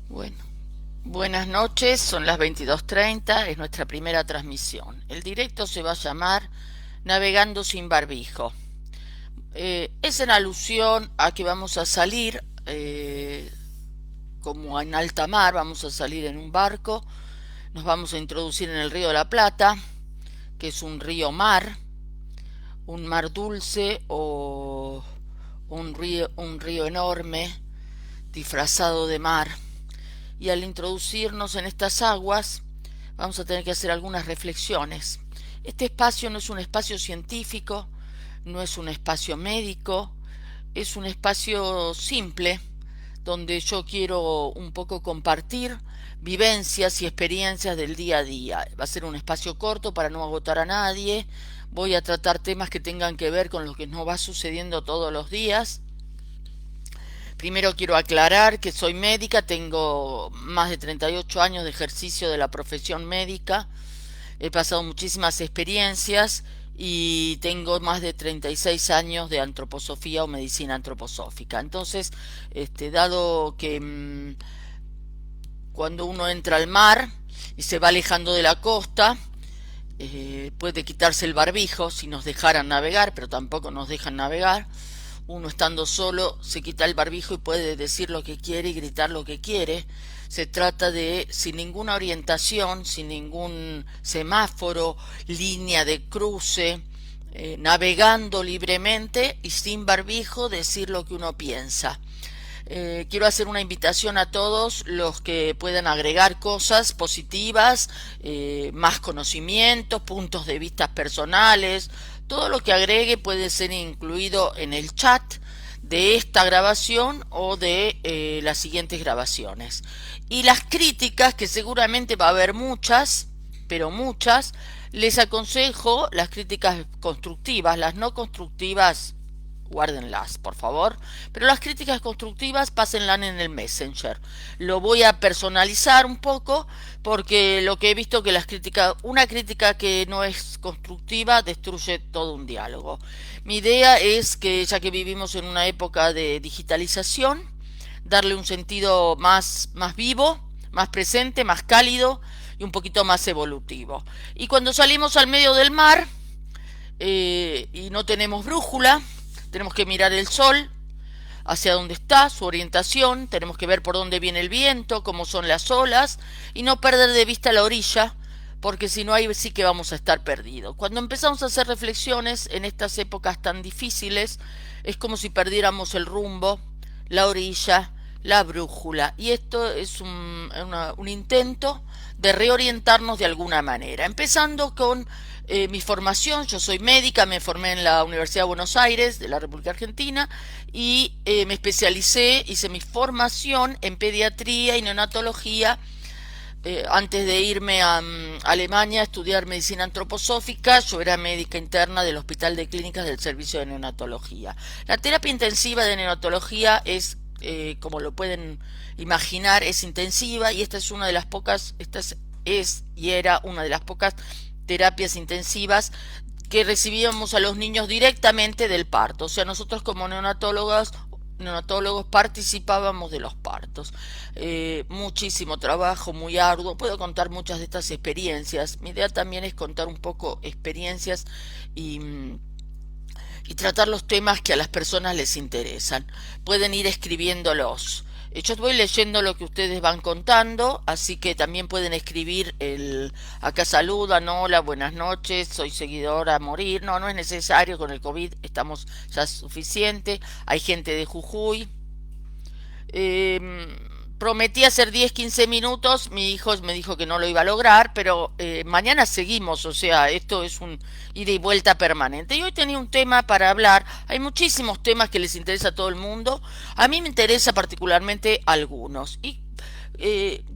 Bueno, buenas noches, son las 22:30, es nuestra primera transmisión. El directo se va a llamar Navegando sin barbijo. Es en alusión a que vamos a salir como en alta mar, vamos a salir en un barco, nos vamos a introducir en el río de la Plata, que es un mar dulce o un río enorme disfrazado de mar. Y al introducirnos en estas aguas vamos a tener que hacer algunas reflexiones. Este espacio no es un espacio científico, no es un espacio médico, es un espacio simple donde yo quiero un poco compartir vivencias y experiencias del día a día. Va a ser un espacio corto para no agotar a nadie. Voy a tratar temas que tengan que ver con lo que nos va sucediendo todos los días. Primero quiero aclarar que soy médica, tengo más de 38 años de ejercicio de la profesión médica, he pasado muchísimas experiencias y tengo más de 36 años de antroposofía o medicina antroposófica. Entonces, dado que cuando uno entra al mar y se va alejando de la costa, puede quitarse el barbijo si nos dejaran navegar, pero tampoco nos dejan navegar. Uno estando solo se quita el barbijo y puede decir lo que quiere y gritar lo que quiere. Se trata de, sin ninguna orientación, sin ningún semáforo, línea de cruce, navegando libremente y sin barbijo, decir lo que uno piensa. Quiero hacer una invitación a todos los que puedan agregar cosas positivas, más conocimientos, puntos de vista personales. Todo lo que agregue puede ser incluido en el chat de esta grabación o de las siguientes grabaciones. Y las críticas, que seguramente va a haber muchas, pero muchas, les aconsejo las críticas constructivas. Las no constructivas, guárdenlas, por favor. Pero las críticas constructivas, pásenlas en el Messenger. Lo voy a personalizar un poco, porque lo que he visto que una crítica que no es constructiva destruye todo un diálogo. Mi idea es que, ya que vivimos en una época de digitalización, darle un sentido más vivo, más presente, más cálido y un poquito más evolutivo. Y cuando salimos al medio del mar y no tenemos brújula, tenemos que mirar el sol, hacia dónde está, su orientación, tenemos que ver por dónde viene el viento, cómo son las olas, y no perder de vista la orilla, porque si no ahí sí que vamos a estar perdidos. Cuando empezamos a hacer reflexiones en estas épocas tan difíciles, es como si perdiéramos el rumbo, la orilla, la brújula, y esto es un intento de reorientarnos de alguna manera, empezando con mi formación. Yo soy médica, me formé en la Universidad de Buenos Aires, de la República Argentina, y me especialicé, hice mi formación en pediatría y neonatología antes de irme a Alemania a estudiar medicina antroposófica. Yo era médica interna del Hospital de Clínicas del Servicio de Neonatología. La terapia intensiva de neonatología es, como lo pueden imaginar, es intensiva, y esta es una de las pocas, es y era una de las pocas terapias intensivas que recibíamos a los niños directamente del parto. O sea, nosotros como neonatólogos participábamos de los partos. Muchísimo trabajo, muy arduo. Puedo contar muchas de estas experiencias. Mi idea también es contar un poco experiencias y, y tratar los temas que a las personas les interesan. Pueden ir escribiéndolos. Yo voy leyendo lo que ustedes van contando, así que también pueden escribir acá saludan, hola, buenas noches, soy seguidora a morir. No, no es necesario, con el COVID estamos ya suficiente. Hay gente de Jujuy. Eh, Prometí hacer 10-15 minutos, mi hijo me dijo que no lo iba a lograr, pero mañana seguimos, o sea, esto es un ida y vuelta permanente. Y hoy tenía un tema para hablar, hay muchísimos temas que les interesa a todo el mundo, a mí me interesa particularmente algunos. Y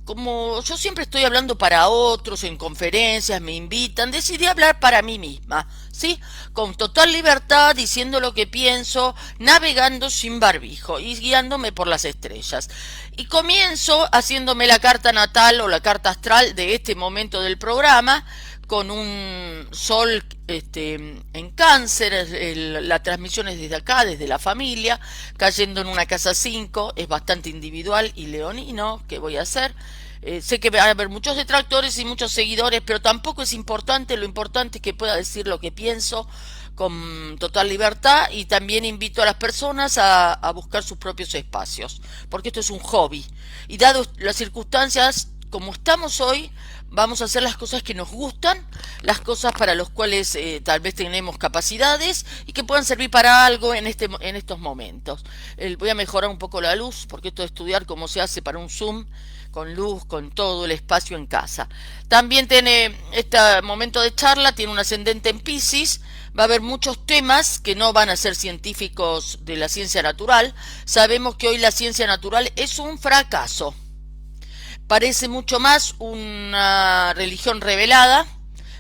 como yo siempre estoy hablando para otros en conferencias, me invitan, decidí hablar para mí misma, ¿sí? Con total libertad, diciendo lo que pienso, navegando sin barbijo y guiándome por las estrellas. Y comienzo haciéndome la carta natal o la carta astral de este momento del programa, con un sol en Cáncer, la transmisión es desde acá, desde la familia, cayendo en una casa 5, es bastante individual y leonino. ¿Qué voy a hacer? Sé que va a haber muchos detractores y muchos seguidores, pero tampoco es importante. Lo importante es que pueda decir lo que pienso con total libertad, y también invito a las personas a buscar sus propios espacios, porque esto es un hobby, y dado las circunstancias como estamos hoy, vamos a hacer las cosas que nos gustan, las cosas para las cuales tal vez tenemos capacidades y que puedan servir para algo en estos momentos. Voy a mejorar un poco la luz, porque esto de estudiar cómo se hace para un Zoom, con luz, con todo el espacio en casa. También tiene este momento de charla, tiene un ascendente en Piscis. Va a haber muchos temas que no van a ser científicos de la ciencia natural. Sabemos que hoy la ciencia natural es un fracaso. Parece mucho más una religión revelada,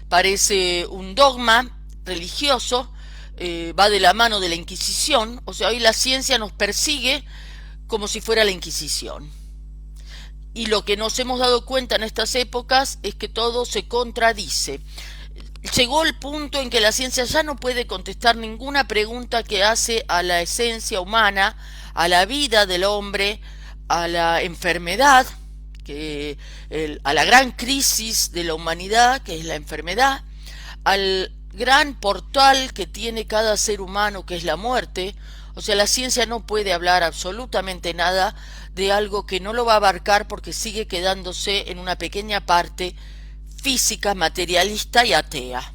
parece un dogma religioso, va de la mano de la Inquisición. O sea, hoy la ciencia nos persigue como si fuera la Inquisición. Y lo que nos hemos dado cuenta en estas épocas es que todo se contradice. Llegó el punto en que la ciencia ya no puede contestar ninguna pregunta que hace a la esencia humana, a la vida del hombre, a la enfermedad, a la gran crisis de la humanidad, que es la enfermedad, al gran portal que tiene cada ser humano, que es la muerte. O sea, la ciencia no puede hablar absolutamente nada de algo que no lo va a abarcar, porque sigue quedándose en una pequeña parte física, materialista y atea.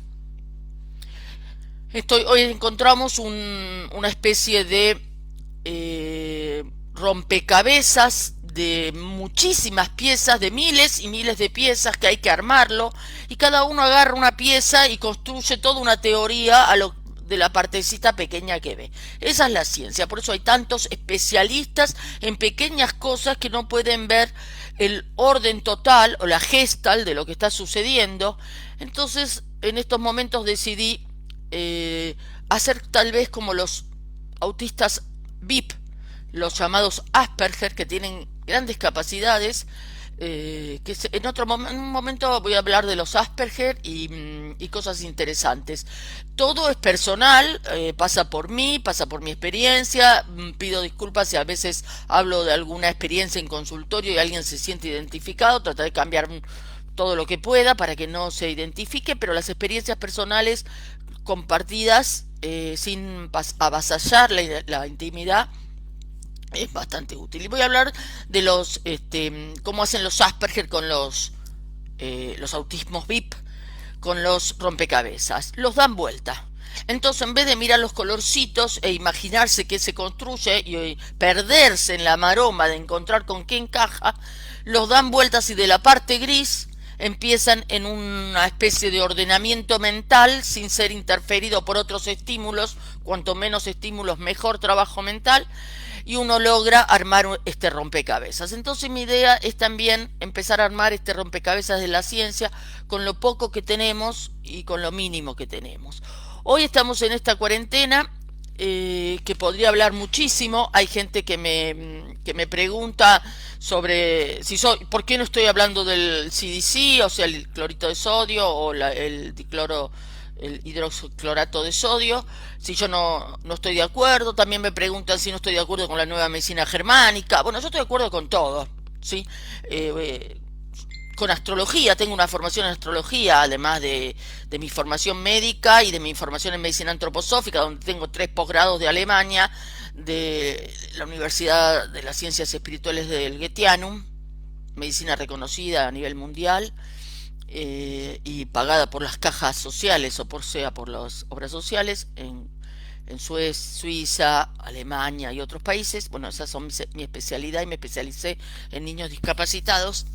Hoy encontramos una especie de rompecabezas de muchísimas piezas, de miles y miles de piezas que hay que armarlo, y cada uno agarra una pieza y construye toda una teoría de la partecita pequeña que ve. Esa es la ciencia. Por eso hay tantos especialistas en pequeñas cosas que no pueden ver el orden total o la gestalt de lo que está sucediendo. Entonces, en estos momentos decidí hacer tal vez como los autistas VIP, los llamados Asperger, que tienen grandes capacidades. En un momento voy a hablar de los Asperger y cosas interesantes. Todo es personal, pasa por mí, pasa por mi experiencia. Pido disculpas si a veces hablo de alguna experiencia en consultorio y alguien se siente identificado. Trataré de cambiar todo lo que pueda para que no se identifique, pero las experiencias personales compartidas, sin avasallar la intimidad, es bastante útil. Y voy a hablar de cómo hacen los Asperger con los autismos VIP, con los rompecabezas. Los dan vuelta. Entonces, en vez de mirar los colorcitos e imaginarse qué se construye y perderse en la maroma de encontrar con qué encaja, los dan vueltas, y de la parte gris empiezan en una especie de ordenamiento mental sin ser interferido por otros estímulos. Cuanto menos estímulos, mejor trabajo mental, y uno logra armar este rompecabezas. Entonces mi idea es también empezar a armar este rompecabezas de la ciencia con lo poco que tenemos y con lo mínimo que tenemos. Hoy estamos en esta cuarentena, que podría hablar muchísimo. Hay gente que me pregunta sobre por qué no estoy hablando del CDC, o sea, el clorito de sodio o el hidroxiclorato de sodio, si yo no estoy de acuerdo. También me preguntan si no estoy de acuerdo con la nueva medicina germánica. Bueno, yo estoy de acuerdo con todo, ¿sí? Con astrología, tengo una formación en astrología, además de mi formación médica y de mi formación en medicina antroposófica, donde tengo 3 posgrados de Alemania, de la Universidad de las Ciencias Espirituales del Goetheanum, medicina reconocida a nivel mundial, y pagada por las cajas sociales, o por las obras sociales en Suiza, Alemania y otros países. Bueno, esas son mi especialidad, y me especialicé en niños discapacitados.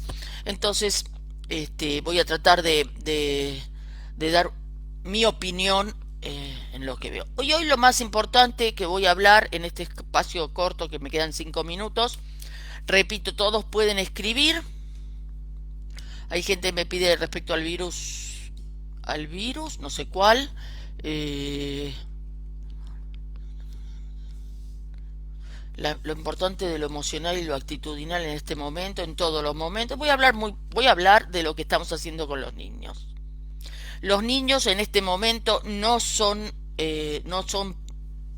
Entonces, voy a tratar de dar mi opinión en lo que veo. Hoy lo más importante que voy a hablar en este espacio corto, que me quedan 5 minutos, repito, todos pueden escribir. Hay gente que me pide respecto al virus, no sé cuál. Lo importante de lo emocional y lo actitudinal en este momento, en todos los momentos. Voy a hablar de lo que estamos haciendo con los niños. Los niños en este momento no son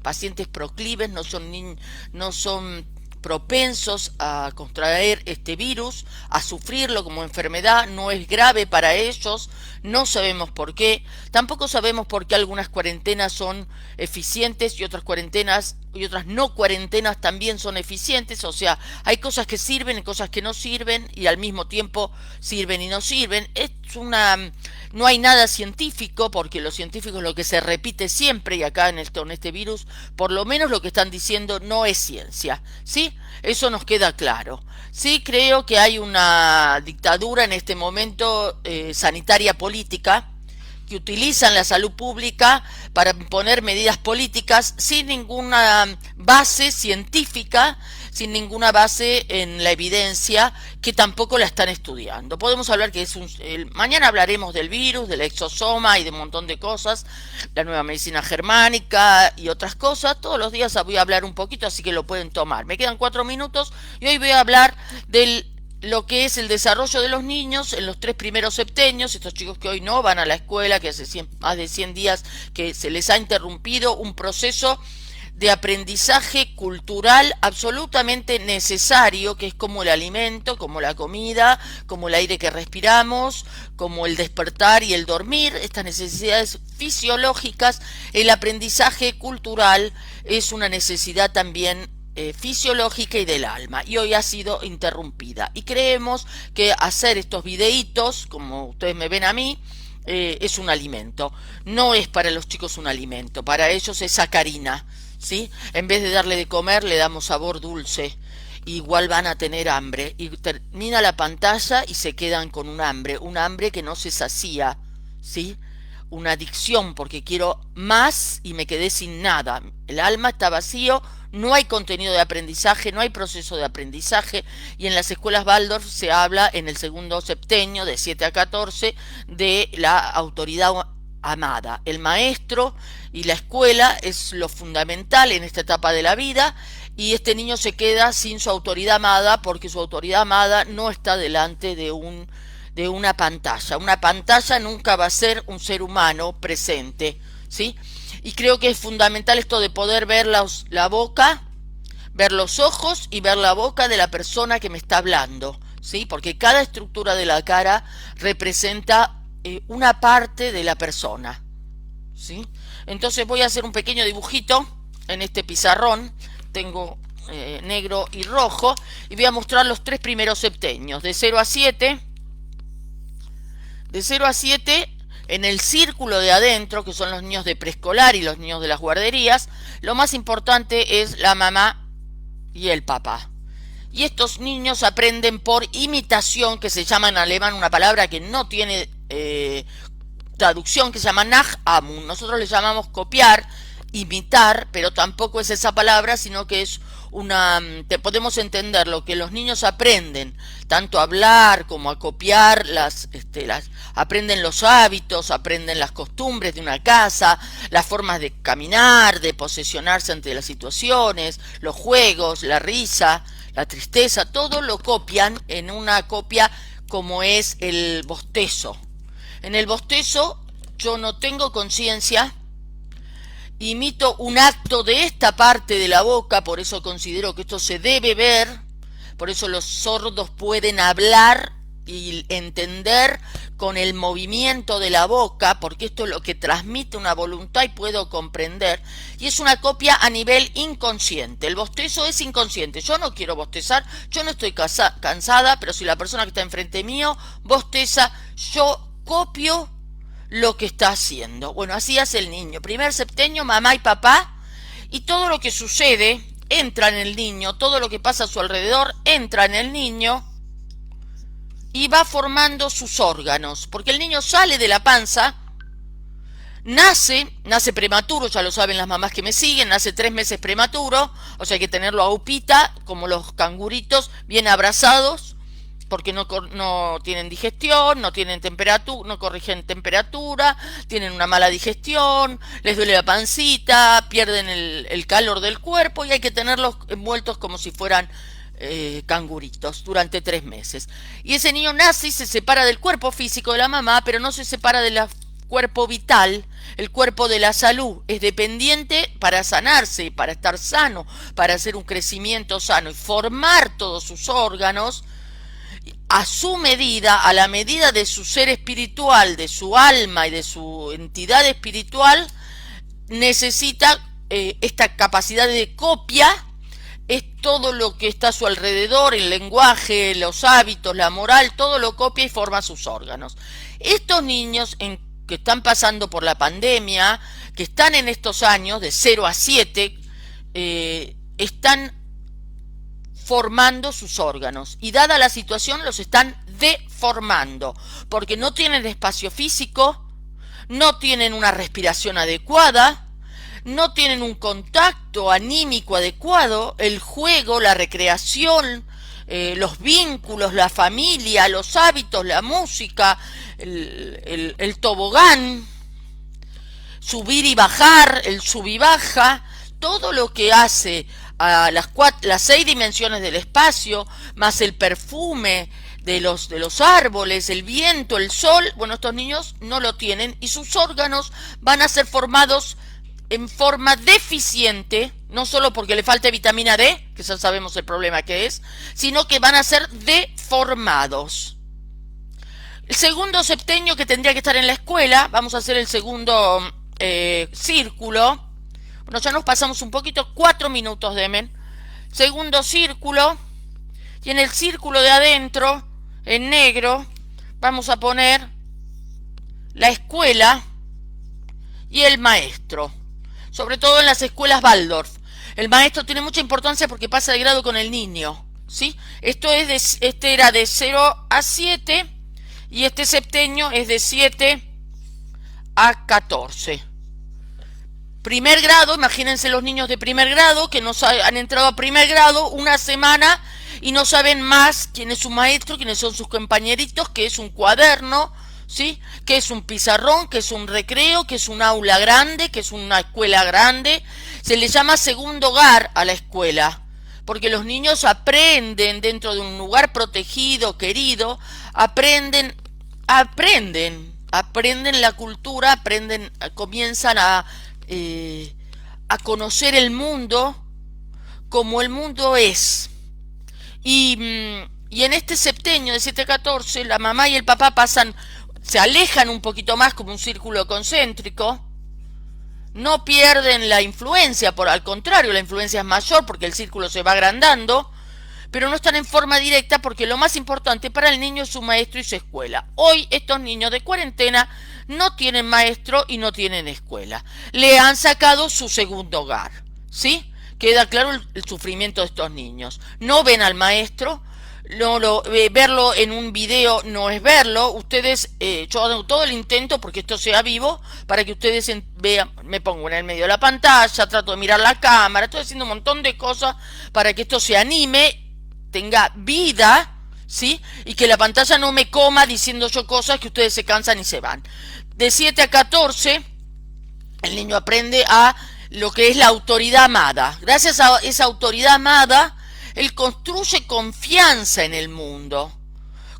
pacientes proclives, no son propensos a contraer este virus, a sufrirlo como enfermedad, no es grave para ellos, no sabemos por qué, tampoco sabemos por qué algunas cuarentenas son eficientes y otras cuarentenas y otras no cuarentenas también son eficientes, o sea, hay cosas que sirven y cosas que no sirven y al mismo tiempo sirven y no sirven. No hay nada científico, porque lo científico es lo que se repite siempre, y acá en este virus, por lo menos lo que están diciendo no es ciencia, ¿sí? Eso nos queda claro. Sí creo que hay una dictadura en este momento sanitaria política, que utilizan la salud pública para imponer medidas políticas sin ninguna base científica, sin ninguna base en la evidencia, que tampoco la están estudiando. Podemos hablar que mañana hablaremos del virus, del exosoma y de un montón de cosas, la nueva medicina germánica y otras cosas. Todos los días voy a hablar un poquito, así que lo pueden tomar. Me quedan 4 minutos y hoy voy a hablar del lo que es el desarrollo de los niños en los 3 primeros septenios, estos chicos que hoy no van a la escuela, que hace más de 100 días que se les ha interrumpido un proceso de aprendizaje cultural absolutamente necesario, que es como el alimento, como la comida, como el aire que respiramos, como el despertar y el dormir, estas necesidades fisiológicas. El aprendizaje cultural es una necesidad también fisiológica y del alma, y hoy ha sido interrumpida, y creemos que hacer estos videitos, como ustedes me ven a mí, es un alimento. No es para los chicos un alimento, para ellos es sacarina, ¿sí? En vez de darle de comer le damos sabor dulce, igual van a tener hambre, y termina la pantalla y se quedan con un hambre que no se sacía, ¿sí? Una adicción, porque quiero más y me quedé sin nada, el alma está vacío, no hay contenido de aprendizaje, no hay proceso de aprendizaje, y en las escuelas Waldorf se habla en el segundo septenio de 7 a 14 de la autoridad amada. El maestro y la escuela es lo fundamental en esta etapa de la vida, y este niño se queda sin su autoridad amada porque su autoridad amada no está delante de una pantalla. Una pantalla nunca va a ser un ser humano presente, ¿sí? Y creo que es fundamental esto de poder ver la boca, ver los ojos y ver la boca de la persona que me está hablando, ¿sí? Porque cada estructura de la cara representa una parte de la persona, ¿sí? Entonces voy a hacer un pequeño dibujito en este pizarrón, tengo negro y rojo, y voy a mostrar los 3 primeros septenios, de 0 a 7. De 0 a 7, en el círculo de adentro, que son los niños de preescolar y los niños de las guarderías, lo más importante es la mamá y el papá. Y estos niños aprenden por imitación, que se llama en alemán una palabra que no tiene traducción, que se llama Nachahmen. Nosotros le llamamos copiar, imitar, pero tampoco es esa palabra, sino que es podemos entender lo que los niños aprenden, tanto a hablar como a copiar, aprenden los hábitos, aprenden las costumbres de una casa, las formas de caminar, de posesionarse ante las situaciones, los juegos, la risa, la tristeza, todo lo copian en una copia como es el bostezo. En el bostezo yo no tengo conciencia, imito un acto de esta parte de la boca, por eso considero que esto se debe ver, por eso los sordos pueden hablar y entender con el movimiento de la boca, porque esto es lo que transmite una voluntad y puedo comprender, y es una copia a nivel inconsciente. El bostezo es inconsciente, yo no quiero bostezar, yo no estoy cansada, pero si la persona que está enfrente mío bosteza, yo copio lo que está haciendo. Bueno, así hace el niño. Primer septenio, mamá y papá, y todo lo que sucede entra en el niño, todo lo que pasa a su alrededor entra en el niño y va formando sus órganos, porque el niño sale de la panza, nace prematuro, ya lo saben las mamás que me siguen, nace 3 meses prematuro, o sea hay que tenerlo a upita, como los canguritos, bien abrazados, porque no tienen digestión, no tienen temperatura, no corrigen temperatura, tienen una mala digestión, les duele la pancita, pierden el calor del cuerpo, y hay que tenerlos envueltos como si fueran canguritos durante 3 meses. Y ese niño nace y se separa del cuerpo físico de la mamá, pero no se separa de la cuerpo vital, el cuerpo de la salud, es dependiente para sanarse, para estar sano, para hacer un crecimiento sano y formar todos sus órganos a su medida, a la medida de su ser espiritual, de su alma y de su entidad espiritual, necesita esta capacidad de copia. Es todo lo que está a su alrededor, el lenguaje, los hábitos, la moral, todo lo copia y forma sus órganos. Estos niños que están pasando por la pandemia, que están en estos años de 0 a 7, están formando sus órganos y dada la situación los están deformando porque no tienen espacio físico, no tienen una respiración adecuada, no tienen un contacto anímico adecuado, el juego, la recreación, los vínculos, la familia, los hábitos, la música, el tobogán, subir y bajar, el sub y baja, todo lo que hace a las 6 dimensiones del espacio, más el perfume de los árboles, el viento, el sol, bueno, estos niños no lo tienen y sus órganos van a ser formados en forma deficiente, no solo porque le falte vitamina D, que ya sabemos el problema que es, sino que van a ser deformados. El segundo septenio que tendría que estar en la escuela, vamos a hacer el segundo círculo. Bueno, ya nos pasamos un poquito, 4 minutos, Demen. Segundo círculo, y en el círculo de adentro, en negro, vamos a poner la escuela y el maestro. Sobre todo en las escuelas Waldorf. El maestro tiene mucha importancia porque pasa de grado con el niño, ¿sí? Este era de 0 a 7 y este septenio es de 7 a 14. Primer grado, imagínense los niños de primer grado que han entrado a primer grado una semana y no saben más quién es su maestro, quiénes son sus compañeritos, qué es un cuaderno, ¿sí? Que es un pizarrón, que es un recreo, que es un aula grande, que es una escuela grande. Se le llama segundo hogar a la escuela, porque los niños aprenden dentro de un lugar protegido, querido, aprenden la cultura, comienzan a conocer el mundo como el mundo es. Y en este septenio de 7 a 14, la mamá y el papá se alejan un poquito más como un círculo concéntrico, no pierden la influencia, al contrario, la influencia es mayor porque el círculo se va agrandando, pero no están en forma directa porque lo más importante para el niño es su maestro y su escuela. Hoy estos niños de cuarentena no tienen maestro y no tienen escuela. Le han sacado su segundo hogar, ¿sí? Queda claro el sufrimiento de estos niños. No ven al maestro. Verlo en un video no es verlo. Ustedes, yo hago todo el intento porque esto sea vivo, para que ustedes vean. Me pongo en el medio de la pantalla, trato de mirar la cámara, estoy haciendo un montón de cosas para que esto se anime, tenga vida, ¿sí? Y que la pantalla no me coma diciendo yo cosas que ustedes se cansan y se van. De 7 a 14, el niño aprende a lo que es la autoridad amada. Gracias a esa autoridad amada, él construye confianza en el mundo.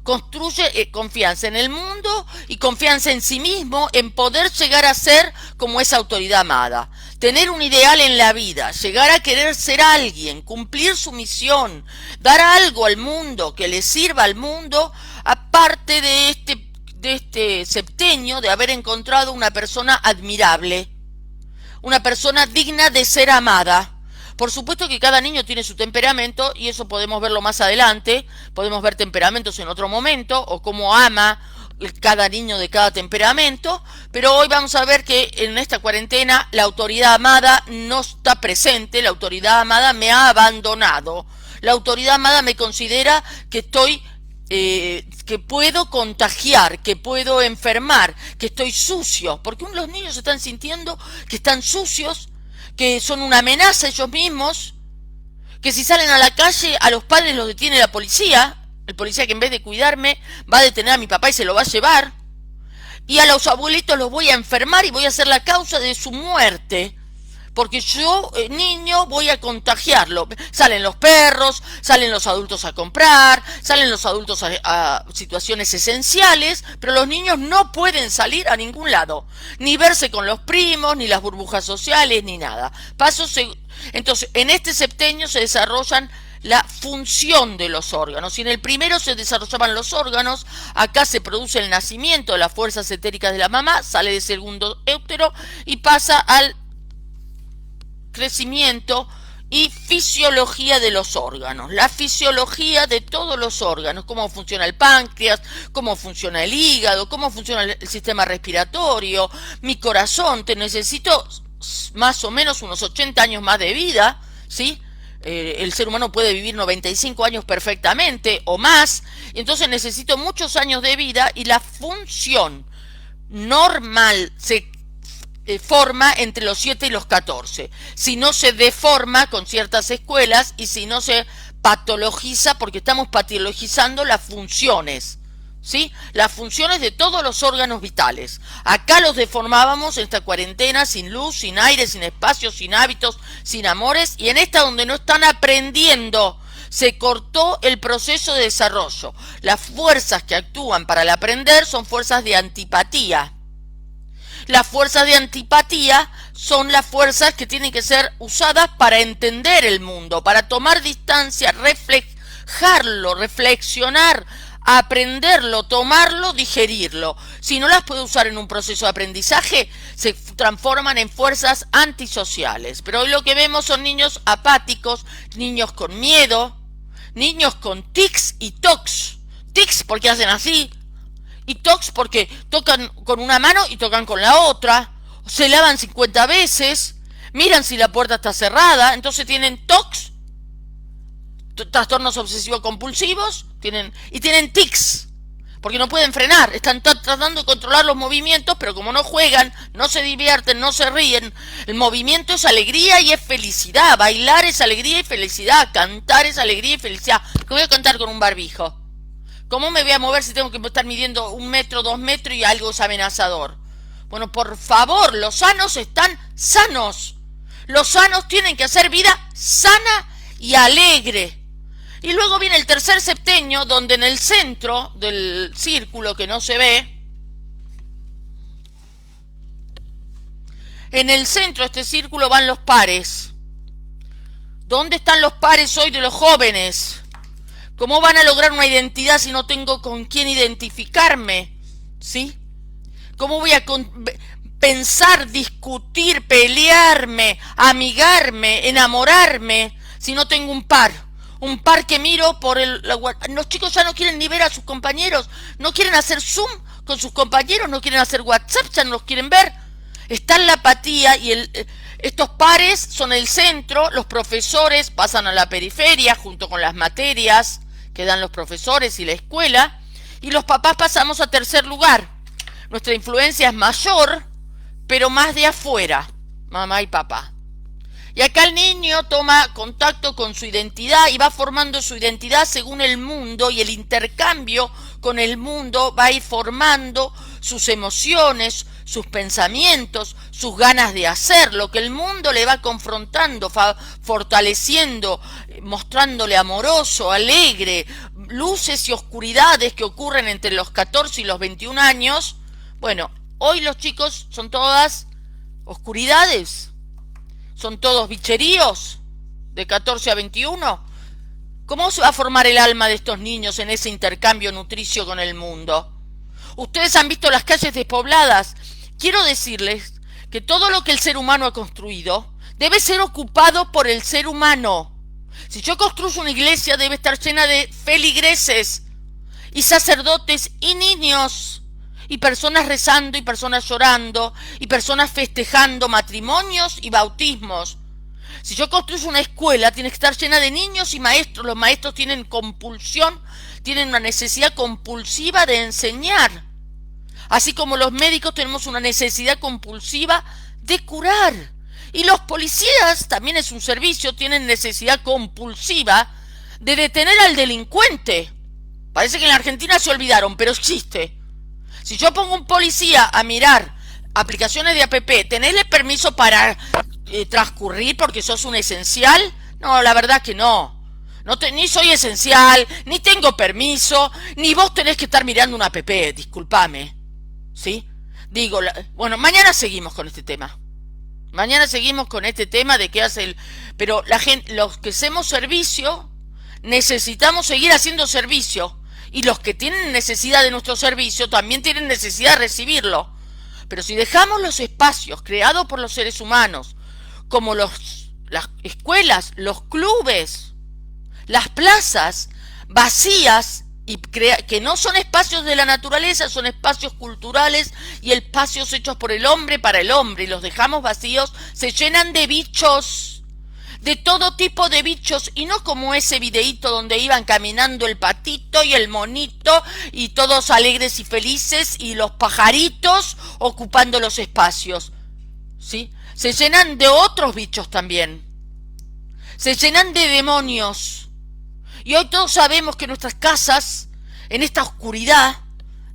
Construye confianza en el mundo y confianza en sí mismo, en poder llegar a ser como esa autoridad amada. Tener un ideal en la vida, llegar a querer ser alguien, cumplir su misión, dar algo al mundo que le sirva al mundo, aparte de este septenio de haber encontrado una persona admirable, una persona digna de ser amada. Por supuesto que cada niño tiene su temperamento y eso podemos verlo más adelante, podemos ver temperamentos en otro momento o cómo ama cada niño de cada temperamento, pero hoy vamos a ver que en esta cuarentena la autoridad amada no está presente, la autoridad amada me ha abandonado, la autoridad amada me considera que que puedo contagiar, que puedo enfermar, que estoy sucio, porque los niños están sintiendo que están sucios, que son una amenaza ellos mismos, que si salen a la calle a los padres los detiene la policía, el policía que en vez de cuidarme va a detener a mi papá y se lo va a llevar, y a los abuelitos los voy a enfermar y voy a ser la causa de su muerte, porque yo, niño, voy a contagiarlo. Salen los perros, salen los adultos a comprar, salen los adultos a situaciones esenciales, pero los niños no pueden salir a ningún lado, ni verse con los primos, ni las burbujas sociales, ni nada. Entonces, en este septenio se desarrollan la función de los órganos. Si en el primero se desarrollaban los órganos, acá se produce el nacimiento de las fuerzas etéricas de la mamá, sale del segundo útero y pasa al crecimiento y fisiología de los órganos. La fisiología de todos los órganos, cómo funciona el páncreas, cómo funciona el hígado, cómo funciona el sistema respiratorio, mi corazón, te necesito más o menos unos 80 años más de vida, ¿sí? El ser humano puede vivir 95 años perfectamente o más, y entonces necesito muchos años de vida, y la función normal se forma entre los 7 y los 14. Si no se deforma con ciertas escuelas y si no se patologiza, porque estamos patologizando las funciones, ¿sí? Las funciones de todos los órganos vitales. Acá los deformábamos en esta cuarentena, sin luz, sin aire, sin espacio, sin hábitos, sin amores, y en esta donde no están aprendiendo, se cortó el proceso de desarrollo. Las fuerzas que actúan para el aprender son fuerzas de antipatía. Las fuerzas de antipatía son las fuerzas que tienen que ser usadas para entender el mundo, para tomar distancia, reflejarlo, reflexionar, aprenderlo, tomarlo, digerirlo. Si no las puede usar en un proceso de aprendizaje, se transforman en fuerzas antisociales. Pero hoy lo que vemos son niños apáticos, niños con miedo, niños con tics y tocs. Tics porque hacen así, y tocs porque tocan con una mano y tocan con la otra, se lavan 50 veces, miran si la puerta está cerrada, entonces tienen tocs, trastornos obsesivos compulsivos, tienen tics, porque no pueden frenar, están tratando de controlar los movimientos, pero como no juegan, no se divierten, no se ríen, el movimiento es alegría y es felicidad, bailar es alegría y felicidad, cantar es alegría y felicidad. ¿Qué voy a cantar con un barbijo? ¿Cómo me voy a mover si tengo que estar midiendo 1 metro, 2 metros y algo es amenazador? Bueno, por favor, los sanos están sanos. Los sanos tienen que hacer vida sana y alegre. Y luego viene el tercer septenio, donde en el centro del círculo que no se ve, en el centro de este círculo van los pares. ¿Dónde están los pares hoy de los jóvenes? ¿Cómo van a lograr una identidad si no tengo con quién identificarme? ¿Sí? ¿Cómo voy a pensar, discutir, pelearme, amigarme, enamorarme si no tengo un par? Un par que miro por los chicos ya no quieren ni ver a sus compañeros, no quieren hacer Zoom con sus compañeros, no quieren hacer WhatsApp, ya no los quieren ver. Está en la apatía y estos pares son el centro, los profesores pasan a la periferia junto con las materias que dan los profesores y la escuela, y los papás pasamos a tercer lugar. Nuestra influencia es mayor, pero más de afuera, mamá y papá. Y acá el niño toma contacto con su identidad y va formando su identidad según el mundo, y el intercambio con el mundo va a ir formando sus emociones, sus pensamientos, sus ganas de hacer, lo que el mundo le va confrontando, fortaleciendo, mostrándole amoroso, alegre, luces y oscuridades que ocurren entre los 14 y los 21 años. Bueno, hoy los chicos son todas oscuridades. ¿Son todos bicheríos de 14 a 21? ¿Cómo se va a formar el alma de estos niños en ese intercambio nutricio con el mundo? Ustedes han visto las calles despobladas. Quiero decirles que todo lo que el ser humano ha construido debe ser ocupado por el ser humano. Si yo construyo una iglesia, debe estar llena de feligreses y sacerdotes y niños, y personas rezando y personas llorando y personas festejando matrimonios y bautismos. Si yo construyo una escuela, tiene que estar llena de niños y maestros. Los maestros tienen compulsión, tienen una necesidad compulsiva de enseñar. Así como los médicos tenemos una necesidad compulsiva de curar. Y los policías, también es un servicio, tienen necesidad compulsiva de detener al delincuente. Parece que en la Argentina se olvidaron, pero existe. Si yo pongo un policía a mirar aplicaciones de APP, tenerle permiso para transcurrir porque sos un esencial? No, la verdad que no. Ni soy esencial, ni tengo permiso, ni vos tenés que estar mirando una app, discúlpame. ¿Sí? Digo, bueno, mañana seguimos con este tema. Mañana seguimos con este tema de qué hace el... Pero la gente, los que hacemos servicio, necesitamos seguir haciendo servicio. Y los que tienen necesidad de nuestro servicio también tienen necesidad de recibirlo. Pero si dejamos los espacios creados por los seres humanos, como las escuelas, los clubes, las plazas vacías y que no son espacios de la naturaleza, son espacios culturales y espacios hechos por el hombre para el hombre, y los dejamos vacíos, se llenan de bichos, de todo tipo de bichos, y no como ese videíto donde iban caminando el patito y el monito y todos alegres y felices y los pajaritos ocupando los espacios, ¿sí? Se llenan de otros bichos también, se llenan de demonios. Y hoy todos sabemos que nuestras casas, en esta oscuridad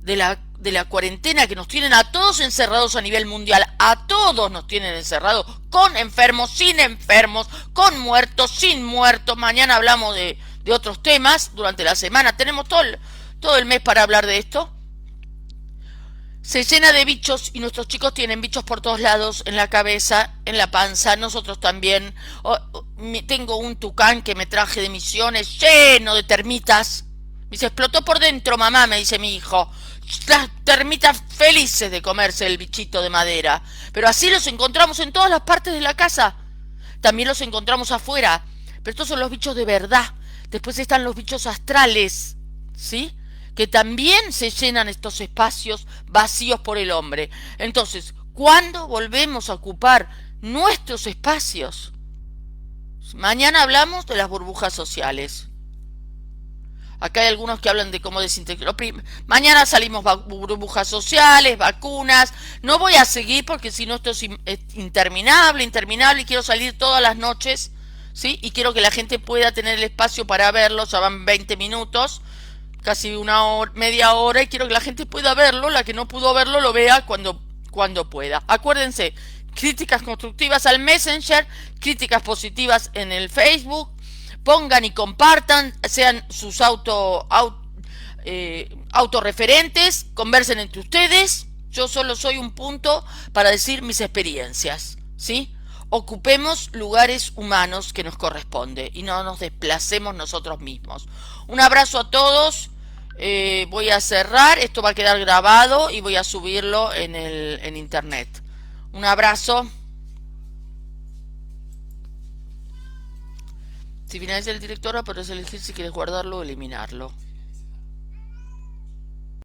de la cuarentena que nos tienen a todos encerrados a nivel mundial, a todos nos tienen encerrados, con enfermos, sin enfermos, con muertos, sin muertos. Mañana hablamos de otros temas, durante la semana tenemos todo el mes para hablar de esto. Se llena de bichos y nuestros chicos tienen bichos por todos lados, en la cabeza, en la panza, nosotros también. Tengo un tucán que me traje de Misiones lleno de termitas. Me dice, explotó por dentro, mamá, me dice mi hijo. Las termitas felices de comerse el bichito de madera. Pero así los encontramos en todas las partes de la casa. También los encontramos afuera. Pero estos son los bichos de verdad. Después están los bichos astrales, ¿sí? Que también se llenan estos espacios vacíos por el hombre. Entonces, ¿cuándo volvemos a ocupar nuestros espacios? Mañana hablamos de las burbujas sociales. Acá hay algunos que hablan de cómo desintegrar. Mañana salimos burbujas sociales, vacunas. No voy a seguir porque si no esto es interminable, interminable, y quiero salir todas las noches, ¿sí? Y quiero que la gente pueda tener el espacio para verlo. Ya van 20 minutos. Casi una hora, media hora, y quiero que la gente pueda verlo. La que no pudo verlo lo vea cuando pueda. Acuérdense, críticas constructivas al Messenger, críticas positivas en el Facebook. Pongan y compartan, sean sus autorreferentes, conversen entre ustedes. Yo solo soy un punto para decir mis experiencias, ¿sí? Ocupemos lugares humanos que nos corresponde y no nos desplacemos nosotros mismos. Un abrazo a todos. Voy a cerrar, esto va a quedar grabado y voy a subirlo en internet. Un abrazo. Si finaliza el director, podrás elegir si quieres guardarlo o eliminarlo.